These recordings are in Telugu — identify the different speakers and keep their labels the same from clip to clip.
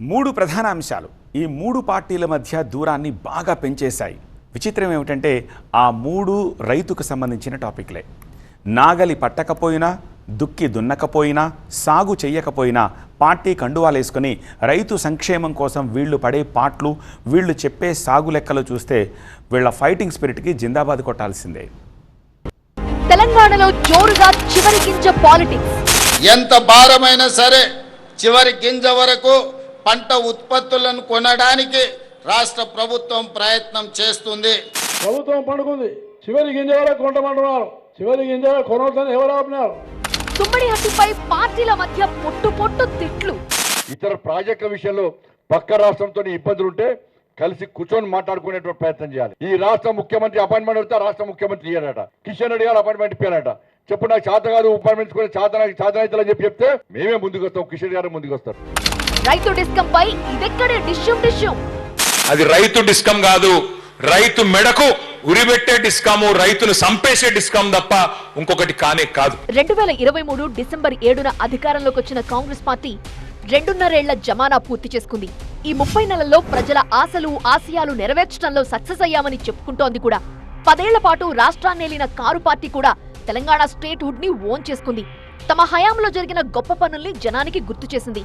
Speaker 1: మూడు ప్రధాన అంశాలు ఈ మూడు పార్టీల మధ్య దూరాన్ని బాగా పెంచేశాయి. విచిత్రం ఏమిటంటే ఆ మూడు రైతుకు సంబంధించిన టాపిక్లే. నాగలి పట్టకపోయినా, దుక్కి దున్నకపోయినా, సాగు చెయ్యకపోయినా పార్టీ కండువాలేసుకొని రైతు సంక్షేమం కోసం వీళ్ళు పడే పాటలు, వీళ్ళు చెప్పే సాగు లెక్కలు చూస్తే వీళ్ళ ఫైటింగ్ స్పిరిట్కి జిందాబాద్ కొట్టాల్సిందే.
Speaker 2: తెలంగాణలో జోరుగా చివరి గింజ పాలిటిక్స్.
Speaker 3: ఎంత భారమైనా సరే చివరి గింజ వరకు పంట ఉత్పత్తులను కొనడానికి రాష్ట్ర ప్రభుత్వం ప్రయత్నం చేస్తుంది.
Speaker 4: ప్రభుత్వం పండుకుంది, చివరి గింజ వరకు కొంటమంటున్నారు, చివరి గింజ కొనవద్దని ఎవరు ఆపినారు?
Speaker 2: తుమ్మడి హట్టిపై పార్టీల మధ్య పొట్టు తిట్లు.
Speaker 5: ఇతర ప్రాజెక్టుల విషయంలో పక్క రాష్ట్రంతో ఇబ్బందులు ఉంటే కలిసి కూర్చొని మాట్లాడుకునేటువంటి ప్రయత్నం చేయాలి. ఈ రాష్ట్ర ముఖ్యమంత్రి అపాయింట్మెంట్ అడితే రాష్ట్ర ముఖ్యమంత్రి ఇయ్యారట, కిషన్ రెడ్డి గారు అపాయింట్మెంట్ ఇప్పారట. చెప్పు నాకు చేత కాదు అపాయింట్మెంట్ చేతనైతలని చెప్పి మేమే ముందుకు వస్తాం, కిషన్ గారు ముందుకు వస్తారు.
Speaker 2: రైతు డిస్కం పై ఇదెక్కడే డిష్యూం.
Speaker 6: అది రైతు డిస్కం కాదు, రైతు మెడకు ఉరిబెట్టే డిస్కాము, రైతును సంపేసే డిస్కం తప్ప ఇంకొకటి కానే కాదు.
Speaker 2: 2023 డిసెంబర్ 7న అధికారంలోకి వచ్చిన కాంగ్రెస్ పార్టీ 2.5 ఏళ్ల జమానా పూర్తి చేసుకుంది. ఈ 30 నెలల్లో ప్రజల ఆశలు ఆశయాలు నెరవేర్చడంలో సక్సెస్ అయ్యామని చెప్పుకుంటోంది కూడా. 10 ఏళ్ల పాటు రాష్ట్రాన్నేలిన కారు పార్టీ కూడా తెలంగాణ స్టేట్ హుడ్ ని ఓన్ చేసుకుంది. తమ హయాంలో జరిగిన గొప్ప పనుల్ని జనానికి గుర్తు చేసింది.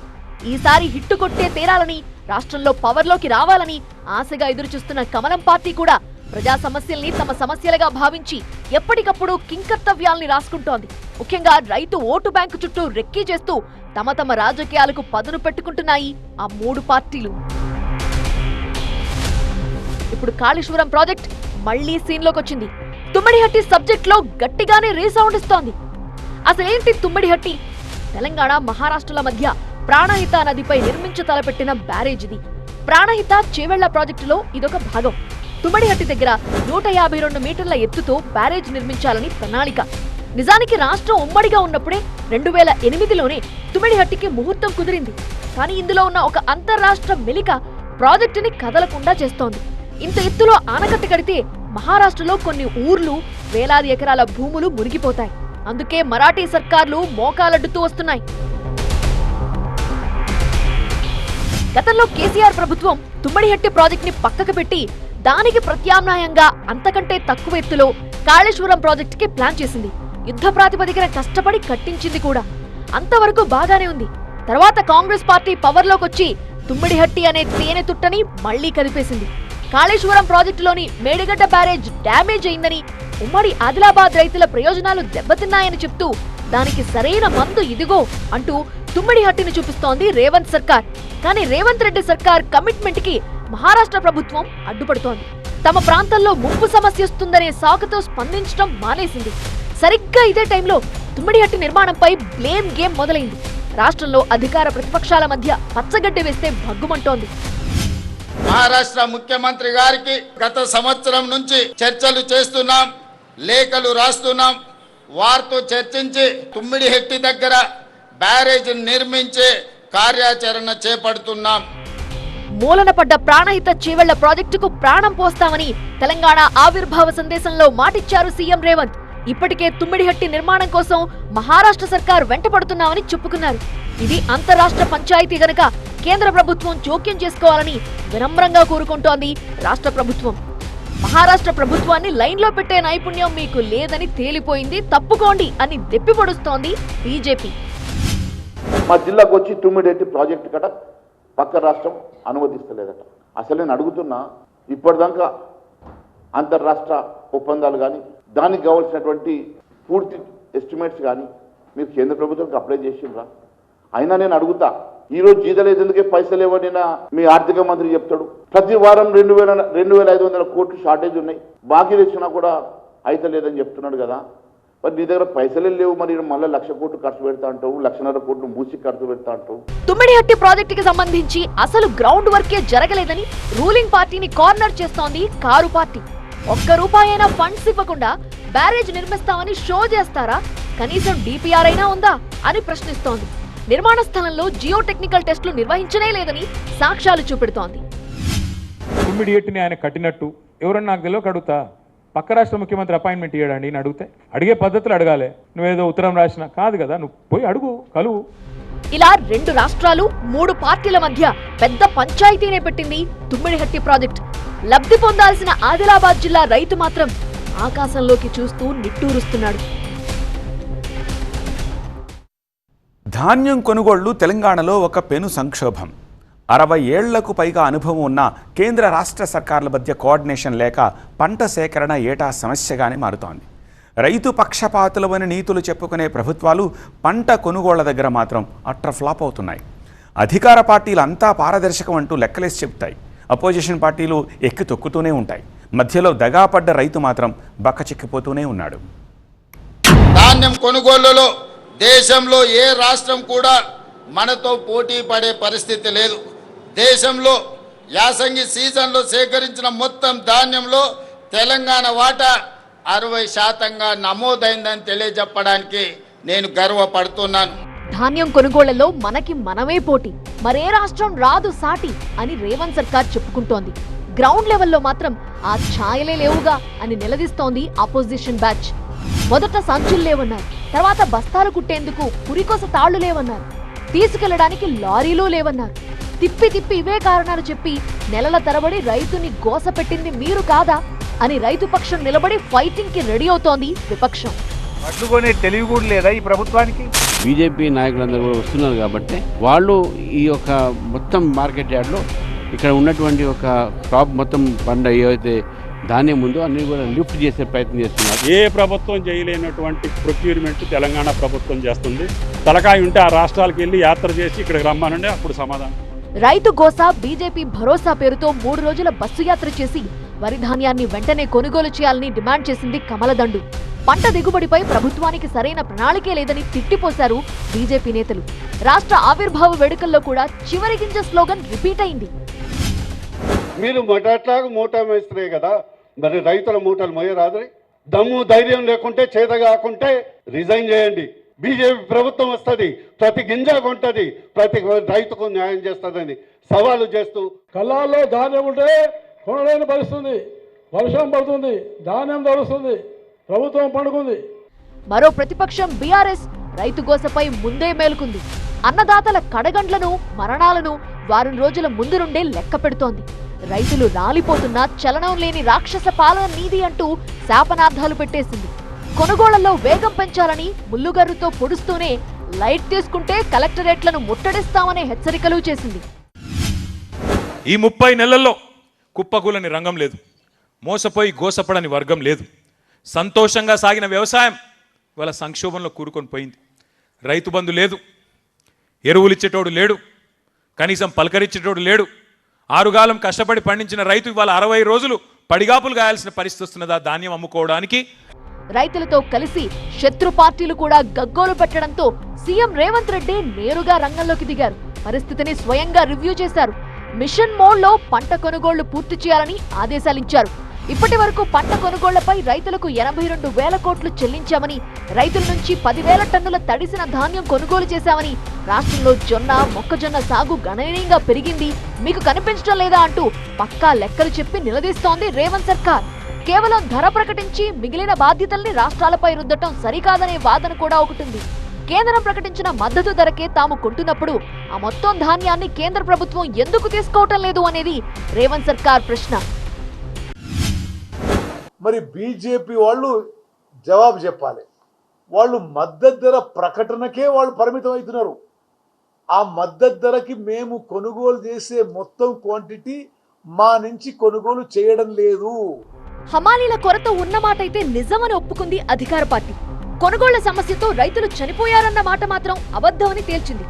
Speaker 2: ఈసారి హిట్టు కొట్టే తీరాలని, రాష్ట్రంలో పవర్లోకి రావాలని ఆశగా ఎదురుచూస్తున్న కమలం పార్టీ కూడా ప్రజా సమస్యల్ని తమ సమస్యలుగా భావించి ఎప్పటికప్పుడు కింకర్తవ్యాల్ని రాసుకుంటోంది. ముఖ్యంగా రైతు ఓటు బ్యాంకు చుట్టూ రెక్కీ చేస్తూ తమ రాజకీయాలకు పదును పెట్టుకుంటున్నాయి ఆ మూడు పార్టీలు. ఇప్పుడు కాళేశ్వరం ప్రాజెక్ట్ మళ్లీ సీన్లోకి వచ్చింది. తుమ్మడిహట్టి సబ్జెక్ట్ లో గట్టిగానే రీసౌండ్ ఇస్తోంది. అసలేంటి తుమ్మడిహట్టి? తెలంగాణ మహారాష్ట్రల మధ్య ప్రాణహిత నదిపై నిర్మించ తలపెట్టిన బ్యారేజ్ ఇది. ప్రాణహిత చేవెళ్ల ప్రాజెక్టులో ఇదొక భాగం. తుమ్మడిహట్టి దగ్గర 152 మీటర్ల ఎత్తుతో బ్యారేజ్ నిర్మించాలని ప్రణాళిక. నిజానికి రాష్ట్రం ఉమ్మడిగా ఉన్నప్పుడే 2008లోనే తుమ్మడిహట్టికి ముహూర్తం కుదిరింది. కానీ ఇందులో ఉన్న ఒక అంతర్రాష్ట్ర మెలిక ప్రాజెక్టుని కదలకుండా చేస్తోంది. ఇంత ఎత్తులో ఆనకట్ట కడితే మహారాష్ట్రలో కొన్ని ఊర్లు, వేలాది ఎకరాల భూములు మునిగిపోతాయి. అందుకే మరాఠీ సర్కార్లు మోకాలడ్డుతూ వస్తున్నాయి. గతంలో కేసీఆర్ ప్రభుత్వం తుమ్మడిహట్టి ప్రాజెక్ట్ ని పక్కకు పెట్టి దానికి ప్రత్యామ్నాయంగా అంతకంటే తక్కువ ఎత్తులో కాళేశ్వరం ప్రాజెక్ట్ కి ప్లాన్ చేసింది. యుద్ధ ప్రాతిపదికన కష్టపడి కట్టించింది కూడా. అంతవరకు బాగానే ఉంది. తర్వాత కాంగ్రెస్ పార్టీ పవర్లోకి వచ్చి తుమ్మడిహట్టి అనే తేనె తుట్టని మళ్లీ కదిపేసింది. కాళేశ్వరం ప్రాజెక్టులోని మేడిగడ్డ బ్యారేజ్ డ్యామేజ్ అయిందని, ఉమ్మడి ఆదిలాబాద్ రైతుల ప్రయోజనాలు దెబ్బతిన్నాయని చెప్తూ దానికి సరైన మందు ఇదిగో అంటూ తుమ్మడిహట్టిని చూపిస్తోంది రేవంత్ సర్కార్. కానీ రేవంత్ రెడ్డి సర్కార్ కమిట్మెంట్ కి మహారాష్ట్ర ప్రభుత్వం అడ్డుపడుతోంది. తమ ప్రాంతంలో ముప్పు సమస్య వస్తుందనే సాకుతో స్పందించడం మానేసింది. సరిగ్గా ఇదే టైంలో తుమ్మడిహట్టి నిర్మాణంపై బ్లేమ్ గేమ్ మొదలైంది. రాష్ట్రంలో అధికార ప్రతిపక్షాల మధ్య పచ్చగడ్డి వేస్తే భగ్గుమంటోంది.
Speaker 3: మహారాష్ట్ర ముఖ్యమంత్రి గారికి గత సంవత్సరం నుంచి చర్చలు చేస్తున్నాం, లేఖలు రాస్తున్నాం. వారితో చర్చించి తుమ్మిడిహెట్టి దగ్గర బ్యారేజ్ నిర్మించే కార్యాచరణ చేపడుతున్నాం.
Speaker 2: మూలన పడ్డ ప్రాణహిత చేవెళ్ల ప్రాజెక్టుకు ప్రాణం పోస్తామని తెలంగాణ ఆవిర్భావ సందేశంలో మాటిచ్చారు సీఎం రేవంత్. ఇప్పటికే తుమ్మిడిహట్టి నిర్మాణం కోసం మహారాష్ట్ర సర్కార్ వెంటపడుతున్నామని చెప్పుకున్నారు. ఇది అంతరాష్ట్ర పంచాయతీ గనక కేంద్ర ప్రభుత్వం జోక్యం చేసుకోవాలని వినమ్రంగా కోరుకుంటోంది రాష్ట్ర ప్రభుత్వం. మహారాష్ట్ర ప్రభుత్వాన్ని లైన్లో పెట్టే నైపుణ్యం మీకు లేదని తేలిపోయింది, తప్పుకోండి అని దెప్పిపొడుస్తోంది బీజేపీ.
Speaker 7: మా జిల్లాకు వచ్చి తుమ్మిడిహట్టి ప్రాజెక్టు కట పక్క రాష్ట్రం అనుమతిస్తలేదట. అసలు నేను అడుగుతున్నా, ఇప్పటిదాకా అంతర్రాష్ట్ర ఒప్పందాలు కానీ దానికి కావాల్సినటువంటి పూర్తి ఎస్టిమేట్స్ కానీ మీరు కేంద్ర ప్రభుత్వానికి అప్లై చేసిండ్రా? అయినా నేను అడుగుతా, ఈరోజు జీతలేదు ఎందుకే పైసలు ఇవ్వని మీ ఆర్థిక మంత్రి చెప్తాడు. ప్రతి వారం 2,500 కోట్లు షార్టేజ్ ఉన్నాయి, బాకీ తెచ్చినా కూడా అయితే లేదని చెప్తున్నాడు కదా. మరి నీ దగ్గర పైసలే లేవు, మరి మళ్ళీ 1,00,000 కోట్లు ఖర్చు పెడతా అంటావు, 1,50,000 కోట్లు మూసి ఖర్చు పెడతా అంటావు.
Speaker 2: తుమ్మిడిహట్టి ప్రాజెక్టుకి సంబంధించి అసలు గ్రౌండ్ వర్కే జరగలేదని రూలింగ్ పార్టీని కార్నర్ చేస్తోంది కారు పార్టీ. ₹1 అయినా ఫండ్స్ ఇవ్వకుండా బ్యారేజ్ నిర్మిస్తామని షో చేస్తారా? కనీసం డిపిఆర్ అయినా ఉందా అని ప్రశ్నిస్తోంది. నిర్మాణ స్థలంలో జియో టెక్నికల్ టెస్టులు నిర్వహించనే లేదని సాక్ష్యాలు చూపెడుతోంది.
Speaker 8: తుమ్మిడిహట్టిని ఆయన కట్టినట్టు ఎవరన్నా నాకు తెలియక అడుగుతా, పక్క రాష్ట్ర ముఖ్యమంత్రి అపాయింట్మెంట్ ఇవ్వడండి అని అడిగితే, అడిగే పద్ధతులు అడగాలి. నువ్వేదో ఉత్తరం రాసినా కాదు కదా, నువ్వు పోయి అడుగు, కలువు.
Speaker 2: ఇలా 2 రాష్ట్రాలు 3 పార్టీల మధ్య పెద్ద పంచాయతీనే పెట్టింది తుమ్మిడిహట్టి ప్రాజెక్ట్. లబ్ధి పొందాల్సిన ఆదిలాబాద్ జిల్లా రైతు మాత్రం ఆకాశంలోకి చూస్తూ నిట్టూరుస్తున్నాడు.
Speaker 1: ధాన్యం కొనుగోళ్లు తెలంగాణలో ఒక పెను సంక్షోభం. 60 ఏళ్లకు పైగా అనుభవం ఉన్న కేంద్ర రాష్ట్ర సర్కార్ల మధ్య కోఆర్డినేషన్ లేక పంట సేకరణ ఏటా సమస్యగానే మారుతోంది. రైతు పక్షపాతులమని నీతులు చెప్పుకునే ప్రభుత్వాలు పంట కొనుగోళ్ల దగ్గర మాత్రం అట్రఫ్లాప్ అవుతున్నాయి. అధికార పార్టీలు అంతా పారదర్శకం అంటూ లెక్కలేసి చెప్తాయి. అపోజిషన్ పార్టీలు ఎక్కి తొక్కుతూనే ఉంటాయి. మధ్యలో దగాపడ్డ రైతు మాత్రం బక్కచిక్కిపోతూనే ఉన్నాడు.
Speaker 3: ధాన్యం కొనుగోళ్లలో దేశంలో ఏ రాష్ట్రం కూడా మనతో పోటీ పడే పరిస్థితి లేదు. దేశంలో యాసంగి సీజన్లో సేకరించిన మొత్తం ధాన్యంలో తెలంగాణ వాటా 60% నమోదైందని తెలియజెప్పడానికి నేను గర్వపడుతున్నాను.
Speaker 2: ధాన్యం కొనుగోళ్లలో మనకి మనమే పోటీ, మరే రాష్ట్రం రాదు సాటి అని రేవంత్ సర్కార్ చెప్పుకుంటోంది. గ్రౌండ్ లెవెల్లో మాత్రం ఆ ఛాయలే లేవుగా అని నిలదీస్తోంది అపోజిషన్ బ్యాచ్. మొదట సంచులు లేవన్నారు, తర్వాత బస్తాలు కుట్టేందుకు పురికొస తాళ్లు లేవన్నారు, తీసుకెళ్లడానికి లారీలు లేవన్నారు. తిప్పి తిప్పి ఇవే కారణాలు చెప్పి నెలల తరబడి రైతుని గోస పెట్టింది మీరు కాదా అని రైతు పక్షం నిలబడి ఫైటింగ్ కి రెడీ అవుతోంది విపక్షం.
Speaker 9: అడ్డుకునే తెలివి కూడా లేదా ఈ ప్రభుత్వానికి?
Speaker 10: బీజేపీ నాయకులందరూ కూడా వస్తున్నారు కాబట్టి వాళ్ళు ఈ యొక్క మొత్తం మార్కెట్ యార్డ్లో ఇక్కడ ఉన్నటువంటి ఒక క్రాప్ మొత్తం పంట ఏవైతే ధాన్యం ఉందో అన్ని కూడా లిఫ్ట్ చేసే ప్రయత్నం చేస్తున్నారు.
Speaker 11: ఏ ప్రభుత్వం చేయలేనటువంటి ప్రొక్యూర్మెంట్ తెలంగాణ ప్రభుత్వం చేస్తుంది. తలకాయ ఉంటే ఆ రాష్ట్రాలకు వెళ్ళి యాత్ర చేసి ఇక్కడికి రమ్మానండి, అప్పుడు సమాధానం.
Speaker 2: రైతు గోస బీజేపీ భరోసా పేరుతో 3 రోజుల బస్సు యాత్ర చేసి వరి ధాన్యాన్ని వెంటనే కొనుగోలు చేయాలని డిమాండ్ చేసింది కమలదండు. పంట దిగుబడిపై ప్రభుత్వానికి సరైన ప్రణాళికే లేదని తిట్టిపోశారు బీజేపీ నేతలు. రాష్ట్ర ఆవిర్భావ వేడుకల్లో కూడా చివరి గింజ స్లోగన్ రిపీట్ అయింది.
Speaker 12: మీరు మొదట్లాగా మూట వేస్తున్నాయి కదా, మరి రైతుల మూటలు మోయరాదు. దమ్ము ధైర్యం లేకుంటే చేత కాకుంటే రిజైన్ చేయండి. బీజేపీ ప్రభుత్వం వస్తుంది, ప్రతి గింజ కొంటది, ప్రతి రైతుకు న్యాయం చేస్తుందని సవాలు చేస్తూ.
Speaker 4: కళ్ళాల్లో ధాన్యం ఉంటే కొనలేని పరిస్థితుంది. వర్షం పడుతుంది, ధాన్యం తడుస్తుంది, ప్రభుత్వం పండుకుంది.
Speaker 2: మరో ప్రతిపక్షం బీఆర్ఎస్ రైతు గోసపై ముందే మేలుకుంది. అన్నదాతల కడగండ్లను మరణాలను వారం రోజుల ముందు నుండే లెక్క పెడుతోంది. రైతులు రాలిపోతున్నా చలనం లేని రాక్షస పాలన నీది అంటూ శాపనార్థాలు పెట్టేసింది. కొనుగోళ్లలో వేగం పెంచాలని ముల్లుగర్రుతో పొడుస్తూనే లైట్ తీసుకుంటే కలెక్టరేట్లను ముట్టడిస్తామనే హెచ్చరికలు చేసింది.
Speaker 6: ఈ 30 నెలల్లో కుప్పకూలని రంగం లేదు, మోసపోయి గోసపడని వర్గం లేదు. సంతోషంగా సాగిన వ్యవసాయం ఇవాళ సంక్షోభంలో కూరుకొని పోయింది. రైతు బంధు లేదు, ఎరువులు ఇచ్చేటోడు లేడు, కనీసం పలకరించేటోడు లేడు. ఆరుగాలం కష్టపడి పండించిన రైతు ఇవాళ 60 రోజులు పడిగాపులు గాయాల్సిన పరిస్థితి వస్తున్నదా ధాన్యం అమ్ముకోవడానికి?
Speaker 2: రైతులతో కలిసి శత్రు పార్టీలు కూడా గగ్గోలు పెట్టడంతో సీఎం రేవంత్ రెడ్డి నేరుగా రంగంలోకి దిగారు. పరిస్థితిని స్వయంగా రివ్యూ చేశారు. మిషన్ మోడ్లో పంట కొనుగోళ్లు పూర్తి చేయాలని ఆదేశాలిచ్చారు. ఇప్పటి వరకు పంట కొనుగోళ్లపై రైతులకు 82,000 కోట్లు చెల్లించామని, రైతుల నుంచి 10,000 టన్నుల తడిసిన ధాన్యం కొనుగోలు చేశామని, రాష్ట్రంలో జొన్న మొక్కజొన్న సాగు గణనీయంగా పెరిగింది, మీకు కనిపించడం లేదా అంటూ పక్కా లెక్కలు చెప్పి నిలదీస్తోంది రేవంత్ సర్కార్. కేవలం ధర ప్రకటించి మిగిలిన బాధ్యతల్ని రాష్ట్రాలపై రుద్దటం సరికాదనే వాదన కూడా ఒకటుంది. కేంద్రం ప్రకటించిన మద్దతు ధరకే తాము కొంటున్నప్పుడు ఆ మొత్తం ధాన్యాన్ని కేంద్ర ప్రభుత్వం ఎందుకు తీసుకోవటం లేదు అనేది రేవంత్ సర్కార్ ప్రశ్న.
Speaker 13: మరి బీజేపీ వాళ్ళు జవాబు చెప్పాలి. వాళ్ళు మద్దతు ధర ప్రకటనకే వాళ్ళు పరిమితం అవుతున్నారు. ఆ మద్దతు ధరకి మేము కొనుగోలు చేసే మొత్తం క్వాంటిటీ మా నుంచి కొనుగోలు చేయడం లేదు.
Speaker 2: హమాలీల కొరత ఉన్నమాటైతే నిజమని ఒప్పుకుంది అధికార పార్టీ. కొనుగోళ్ల సమస్యతో రైతులు చనిపోయారన్న మాట మాత్రం అబద్ధమని తేల్చింది.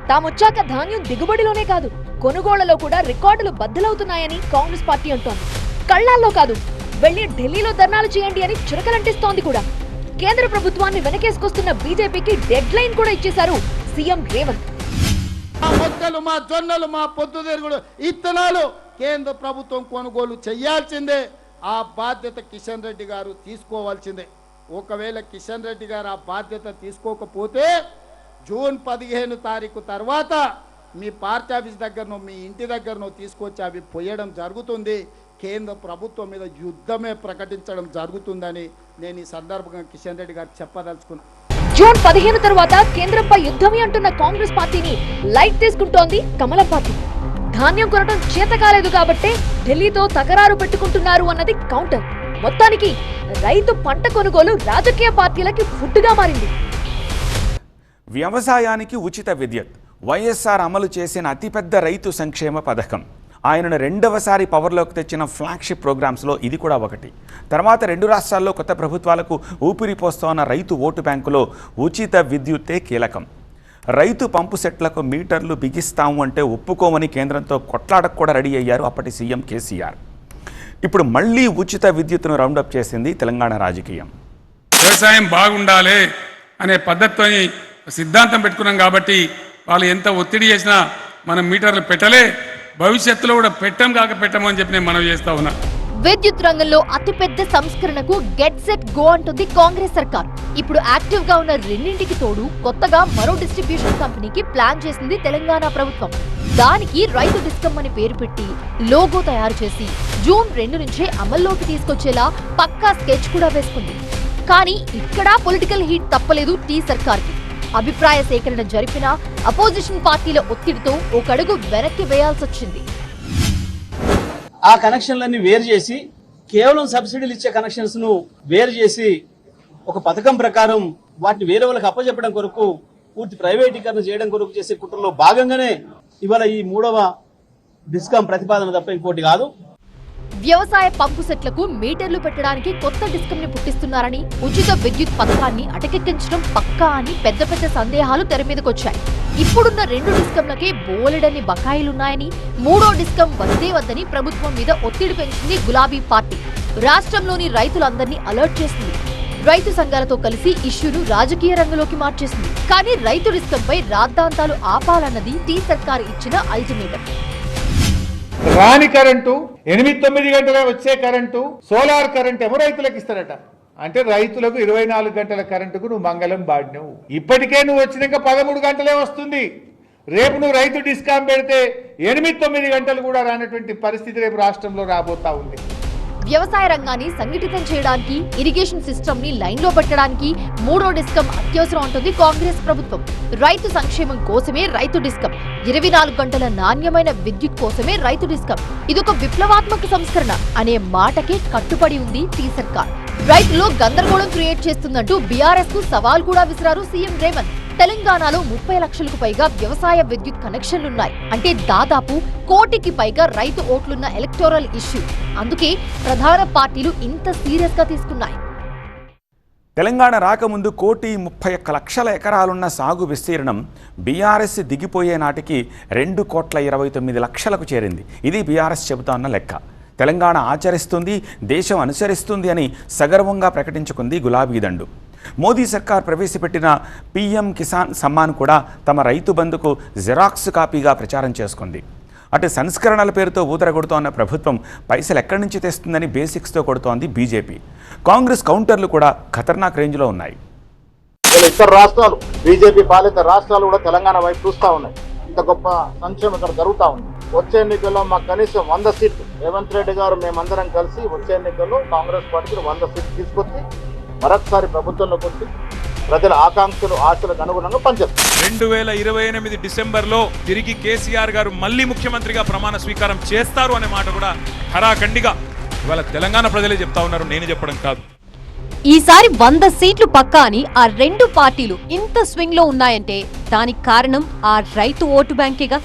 Speaker 2: తామొచ్చాక ధాన్యం దిగుబడిలోనే కాదు, కొనుగోళ్లలో కూడా రికార్డులు బద్దలవుతున్నాయని కాంగ్రెస్ పార్టీ అంటోంది. కళ్ళాల్లో కాదు, వెళ్లి ఢిల్లీలో ధర్నాలు చేయండి అని చురకలంటిస్తోంది కూడా. కేంద్ర ప్రభుత్వాన్ని వెనకేసుకొస్తున్న బీజేపీకి డెడ్ లైన్ కూడా ఇచ్చేశారు సీఎం రేవంత్.
Speaker 3: మా మొక్కలు, మా జొన్నలు, మా పొద్దుతిరుగుడు ఇత్తనాలు కేంద్ర ప్రభుత్వం కొనుగోలు చేయాల్సిందే. ఆ బాధ్యత కిషన్ రెడ్డి గారు తీసుకోవాల్సిందే. ఒకవేళ కిషన్ రెడ్డి గారు ఆ బాధ్యత తీసుకోకపోతే జూన్ 15 తారీఖు తర్వాత మీ పార్టీ ఆఫీస్ దగ్గరనో మీ ఇంటి దగ్గరనో తీసుకొచ్చి అవి పోయడం జరుగుతుంది. కేంద్ర ప్రభుత్వం మీద యుద్ధమే ప్రకటించడం జరుగుతుందని నేను ఈ సందర్భంగా కిషన్ రెడ్డి గారు చెప్పదలుచుకున్నాను.
Speaker 2: జూన్ 15 తర్వాత కేంద్రంపై యుద్ధమే అంటున్న కాంగ్రెస్ పార్టీని లైట్ తీసుకుంటోంది కమలం పార్టీ. ధాన్యం కొనడం చేత కాలేదు కాబట్టే ఢిల్లీతో తకరారు పెట్టుకుంటున్నారు అన్నది కౌంటర్. మొత్తానికి రైతు పంట కొనుగోలు రాజకీయ పార్టీలకి ఫుడ్గా మారింది.
Speaker 1: వ్యవసాయానికి ఉచిత విద్యుత్ వైఎస్ఆర్ అమలు చేసిన అతిపెద్ద రైతు సంక్షేమ పథకం. ఆయనను రెండవసారి పవర్లోకి తెచ్చిన ఫ్లాగ్షిప్ ప్రోగ్రామ్స్లో ఇది కూడా ఒకటి. తర్వాత 2 రాష్ట్రాల్లో కొత్త ప్రభుత్వాలకు ఊపిరి పోస్తోన్న రైతు ఓటు బ్యాంకులో ఉచిత విద్యుత్తే కీలకం. రైతు పంపు సెట్లకు మీటర్లు బిగిస్తాము అంటే ఒప్పుకోమని కేంద్రంతో కొట్లాడకు కూడా రెడీ అయ్యారు అప్పటి సీఎం కేసీఆర్. ఇప్పుడు మళ్లీ ఉచిత విద్యుత్తును రౌండప్ చేసింది తెలంగాణ రాజకీయం.
Speaker 14: వ్యవసాయం బాగుండాలి అనే పద్ధతిని సిద్ధాంతం పెట్టుకున్నాం కాబట్టి వాళ్ళు ఎంత ఒత్తిడి చేసినా మనం మీటర్లు పెట్టలే, భవిష్యత్తులో కూడా పెట్టమని చెప్పి నేను మనవి చేస్తా ఉన్నా.
Speaker 2: విద్యుత్ రంగంలో అతిపెద్ద సంస్కరణకు గెట్ సెట్ గో అంటుంది కాంగ్రెస్ సర్కార్. ఇప్పుడు యాక్టివ్ గా ఉన్న రెండింటికి తోడు కొత్తగా మరో డిస్ట్రిబ్యూషన్ కంపెనీకి ప్లాన్ చేసింది తెలంగాణ ప్రభుత్వం. దానికి రైతు డిస్కమ్ అని పేరు పెట్టి లోగో తయారు చేసి జూన్ 2 నుంచే అమల్లోకి తీసుకొచ్చేలా పక్కా స్కెచ్ కూడా వేసుకుంది. కానీ ఇక్కడ పొలిటికల్ హీట్ తప్పలేదు టీ సర్కార్కి. అభిప్రాయ సేకరణ జరిపిన అపోజిషన్ పార్టీల ఒత్తిడితో ఒక అడుగు వెనక్కి వేయాల్సి వచ్చింది.
Speaker 15: ఆ కనెక్షన్లన్నీ వేరు చేసి కేవలం సబ్సిడీలు ఇచ్చే కనెక్షన్స్ ను వేరు చేసి ఒక పథకం ప్రకారం వాటిని వేరే వాళ్ళకి అప్పచెప్పడం కొరకు పూర్తి ప్రైవేటీకరణ చేయడం కొరకు చేసే కుట్రలో భాగంగానే ఇవాళ ఈ 3వ డిస్కాం ప్రతిపాదన తప్ప ఇంకోటి కాదు.
Speaker 2: వ్యవసాయ పంపు సెట్లకు మీటర్లు పెట్టడానికి కొత్త డిస్కమ్ ని పుట్టిస్తున్నారని, ఉచిత విద్యుత్ పథకాన్ని అటకెక్కించడం పక్కా అని పెద్ద పెద్ద సందేహాలు తెర మీదకొచ్చాయి. ఇప్పుడున్న 2 డిస్కంలకే బోలెడన్ని బకాయిలున్నాయని, 3వ డిస్కం వద్దే వద్దని ప్రభుత్వం మీద ఒత్తిడి పెంచింది గులాబీ పార్టీ. రాష్ట్రంలోని రైతులందరినీ అలర్ట్ చేసింది. రైతు సంఘాలతో కలిసి ఇష్యూను రాజకీయ రంగంలోకి మార్చేసింది. కానీ రైతు డిస్కంపై రాద్ధాంతాలు ఆపాలన్నది టీ సర్కార్ ఇచ్చిన అల్టిమేటం.
Speaker 9: రాని కరెంటు 8-9 గంటల వచ్చే కరెంటు, సోలార్ కరెంట్ ఏమో రైతులకు ఇస్తారట. అంటే రైతులకు 24 గంటల కరెంటుకు నువ్వు మంగళం బాడినవు. ఇప్పటికే నువ్వు వచ్చినాక 13 గంటలే వస్తుంది. రేపు నువ్వు రైతు డిస్కాం పెడితే 8-9 గంటలు కూడా రానటువంటి పరిస్థితి రేపు రాష్ట్రంలో రాబోతా ఉంది.
Speaker 2: వ్యవసాయ రంగాన్ని సంఘటితం చేయడానికి, ఇరిగేషన్ సిస్టమ్ ని లైన్ లో పెట్టడానికి 3వ డిస్కం అత్యవసరం అంటుంది కాంగ్రెస్ ప్రభుత్వం. రైతు సంక్షేమం కోసమే రైతు డిస్కం, 24 గంటల నాణ్యమైన విద్యుత్ కోసమే రైతు డిస్కం. ఇదొక విప్లవాత్మక సంస్కరణ అనే మాటకే కట్టుబడి ఉంది టీ సర్కార్. రైతుల్లో గందరగోళం క్రియేట్ చేస్తుందంటూ బీఆర్ఎస్ కు సవాల్ కూడా విసిరారు సీఎం రేవంత్. తెలంగాణలో 30 లక్షలకు పైగా వ్యవసాయ విద్యుత్ కనెక్షన్లున్నాయి. అంటే దాదాపు 1 కోటికి పైగా రైతు ఓట్లున్న ఎలక్టోరల్ ఇష్యూ. అందుకే ప్రధాన పార్టీలు ఇంత సీరియస్ గా తీసుకున్నాయి.
Speaker 1: తెలంగాణ రాకముందు 1,31 లక్షల ఎకరాలున్న సాగు విస్తీర్ణం బీఆర్ఎస్ దిగిపోయే నాటికి 2,29 లక్షలకు చేరింది. ఇది బీఆర్ఎస్ చెబుతోన్న లెక్క. తెలంగాణ ఆచరిస్తుంది, దేశం అనుసరిస్తుంది అని సగర్వంగా ప్రకటించుకుంది గులాబీ దండు. మోదీ సర్కార్ ప్రవేశపెట్టిన పీఎం కిసాన్ సమ్మాన్ కూడా తమ రైతు బంధుకు జిరాక్స్ కాపీగా ప్రచారం చేసుకుంది. అటు సంస్కరణల పేరుతో ఊదరగొడుతోన్న ప్రభుత్వం పైసలు ఎక్కడి నుంచి తెస్తుందని బేసిక్స్తో కొడుతోంది బీజేపీ. కాంగ్రెస్ కౌంటర్లు కూడా ఖతర్నాక్ రేంజ్లో ఉన్నాయి.
Speaker 7: ఇతర రాష్ట్రాలు, బీజేపీ పాలిత రాష్ట్రాలు కూడా తెలంగాణ వైపు చూస్తూ ఉన్నాయి. ఇంత గొప్ప సంక్షేమం ఇక్కడ జరుగుతూ ఉంది. వచ్చే ఎన్నికల్లో మాకు కనీసం 100 సీట్లు రేవంత్ రెడ్డి గారు మేమందరం కలిసి వచ్చే ఎన్నికల్లో కాంగ్రెస్ పార్టీకి 100 సీట్లు తీసుకొచ్చి మరొకసారి ప్రభుత్వంలోకి వచ్చి ప్రజల ఆకాంక్షలు, ఆశలకు అనుగుణంగా పనిచేస్తారు.
Speaker 6: 2028 డిసెంబర్లో తిరిగి కేసీఆర్ గారు మళ్ళీ ముఖ్యమంత్రిగా ప్రమాణ స్వీకారం చేస్తారు అనే మాట కూడా ఖరాఖండిగా ఇవాళ తెలంగాణ ప్రజలే చెప్తా ఉన్నారు, నేను చెప్పడం కాదు.
Speaker 16: ఈసారి 100 సీట్లు పక్కా అని ఆ 2 పార్టీలు ఇంత స్వింగ్ లో ఉన్నాయంటే దానికి కారణం ఆ రైతు ఓటు బ్యాంకేగా.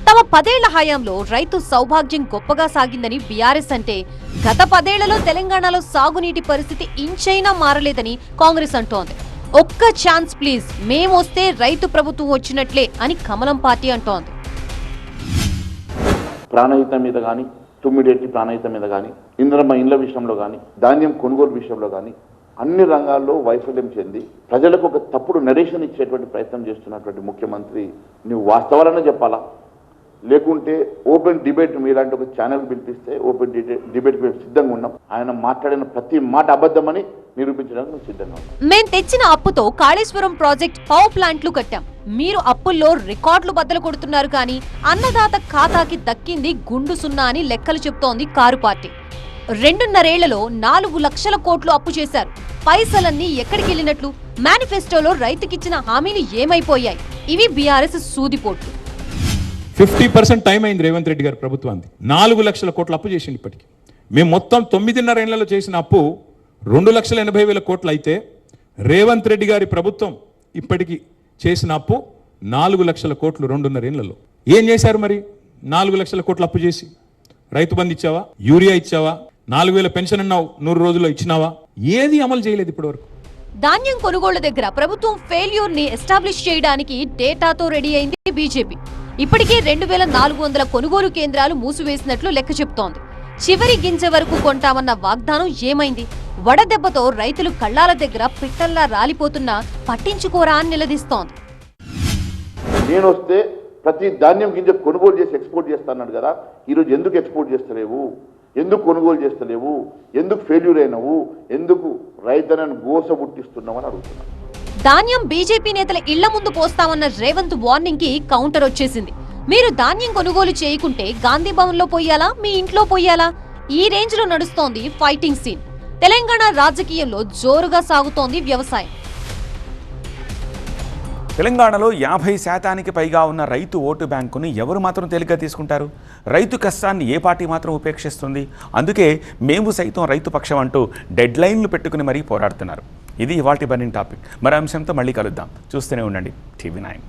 Speaker 16: తమ 10 ఏళ్ల హయాంలో రైతు సౌభాగ్యం గొప్పగా సాగిందని బీఆర్ఎస్ అంటే, గత 10 ఏళ్లలో తెలంగాణలో సాగునీటి పరిస్థితి ఇంచైనా మారలేదని కాంగ్రెస్ అంటోంది. ఒక్క ఛాన్స్ ప్లీజ్, మేమొస్తే రైతు ప్రభుత్వం వచ్చినట్లే అని కమలం పార్టీ అంటోంది.
Speaker 7: ప్రాణహితం మీద కానీ, తుమ్మిడేటి ప్రాణహితం మీద కానీ, ఇంద్రమ్మ ఇండ్ల విషయంలో కానీ, ధాన్యం కొనుగోలు విషయంలో కానీ అన్ని రంగాల్లో వైఫల్యం చెంది ప్రజలకు ఒక తప్పుడు నరేషన్ ఇచ్చేటువంటి ప్రయత్నం చేస్తున్నటువంటి ముఖ్యమంత్రి నువ్వు వాస్తవాలనే చెప్పాలా, లేకుంటే ఓపెన్ డిబేట్ మీలాంటి ఒక ఛానల్ పిలిపిస్తే ఓపెన్ డిబేట్ మేము సిద్ధంగా ఉన్నాం. ఆయన మాట్లాడిన ప్రతి మాట అబద్ధమని నిరూపించడానికి మేము సిద్ధంగా ఉన్నాం.
Speaker 16: మేం తెచ్చిన అప్పుతో కాళేశ్వరం ప్రాజెక్ట్ పవర్ ప్లాంట్లు కట్టాం. మీరు అప్పుల్లో రికార్డులు బద్దలు కొడుతున్నారు కానీ అన్నదాత ఖాతాకి దక్కింది గుండు సున్నా అని లెక్కలు చెప్తోంది కారు పార్టీ. 2.5 ఏళ్లలో 4 లక్షల కోట్లు అప్పు చేశారు. పైసలన్నీ ఎక్కడికి వెళ్ళినట్లు? మేనిఫెస్టోలో రైతుకిచ్చిన హామీలు ఏమైపోయాయి? ఇవి బీఆర్ఎస్ సూదిపోట్లు.
Speaker 8: 50% టైం అయింది రేవంత్ రెడ్డి గారి ప్రభుత్వానికి. 4 లక్షల కోట్ల అప్పు చేసింది ఇప్పటికి. మేము మొత్తం 9.5 ఏళ్లలో చేసిన అప్పు 2,80,000 కోట్లు అయితే రేవంత్ రెడ్డి గారి ప్రభుత్వం ఇప్పటికి చేసిన అప్పు 4 లక్షల కోట్లు 2.5 ఏళ్లలో. ఏం చేశారు మరి? 4 లక్షల కోట్ల అప్పు చేసి రైతు బంధు ఇచ్చావా? యూరియా ఇచ్చావా? 4,000 పెన్షన్ అన్నావు, 100 రోజుల్లో ఇచ్చినావా? ఏది అమలు చేయలేదు ఇప్పటి వరకు.
Speaker 16: ధాన్యం కొనుగోళ్ల దగ్గర ప్రభుత్వం ఫెయిల్యూర్ ని ఎస్టాబ్లిష్ చేయడానికి డేటాతో రెడీ అయింది బీజేపీ. ఇప్పటికే 2,400 కొనుగోలు కేంద్రాలు మూసివేసినట్లు లెక్క చెప్తోంది. చివరి గింజ వరకు కొంటామన్న వాగ్దానం ఏమైంది? వడదెబ్బతో రైతులు కళ్ళాల దగ్గర పిట్టల్లా రాలిపోతున్నా పట్టించుకోరా అని నిలదీస్తోంది.
Speaker 7: నేను వస్తే ప్రతి ధాన్యం గింజ కొనుగోలు చేసి ఎక్స్పోర్ట్ చేస్తాన్నాడు కదా, ఈరోజు ఎందుకు ఎక్స్పోర్ట్ చేస్తలేవు? ఎందుకు కొనుగోలు చేస్తలేవు? ఎందుకు ఫెయిల్యూర్ అయినావు? ఎందుకు రైతులను గోస పుట్టిస్తున్నావు అని అడుగుతున్నాను.
Speaker 16: ధాన్యం బీజేపీ నేతల ఇళ్ల ముందు పోస్తామన్న రేవంత్ వార్నింగ్ కి కౌంటర్ వచ్చేసింది. మీరు ధాన్యం కొనుగోలు చేయకుంటే గాంధీ భవన్ లో పోయాలా, మీ ఇంట్లో పోయాలా? ఈ రేంజ్ లో నడుస్తోంది ఫైటింగ్ సీన్. తెలంగాణ రాజకీయంలో జోరుగా సాగుతోంది వ్యవసాయం.
Speaker 1: తెలంగాణలో 50% పైగా ఉన్న రైతు ఓటు బ్యాంకును ఎవరు మాత్రం తేలిగ్గా తీసుకుంటారు? రైతు కష్టాన్ని ఏ పార్టీ మాత్రం ఉపేక్షిస్తుంది? అందుకే మేము సైతం రైతు పక్షం అంటూ డెడ్ లైన్లు పెట్టుకుని మరీ పోరాడుతున్నారు. ఇది ఇవాల్టి బర్నింగ్ టాపిక్. మరో అంశంతో మళ్ళీ కలుద్దాం. చూస్తూనే ఉండండి TV9.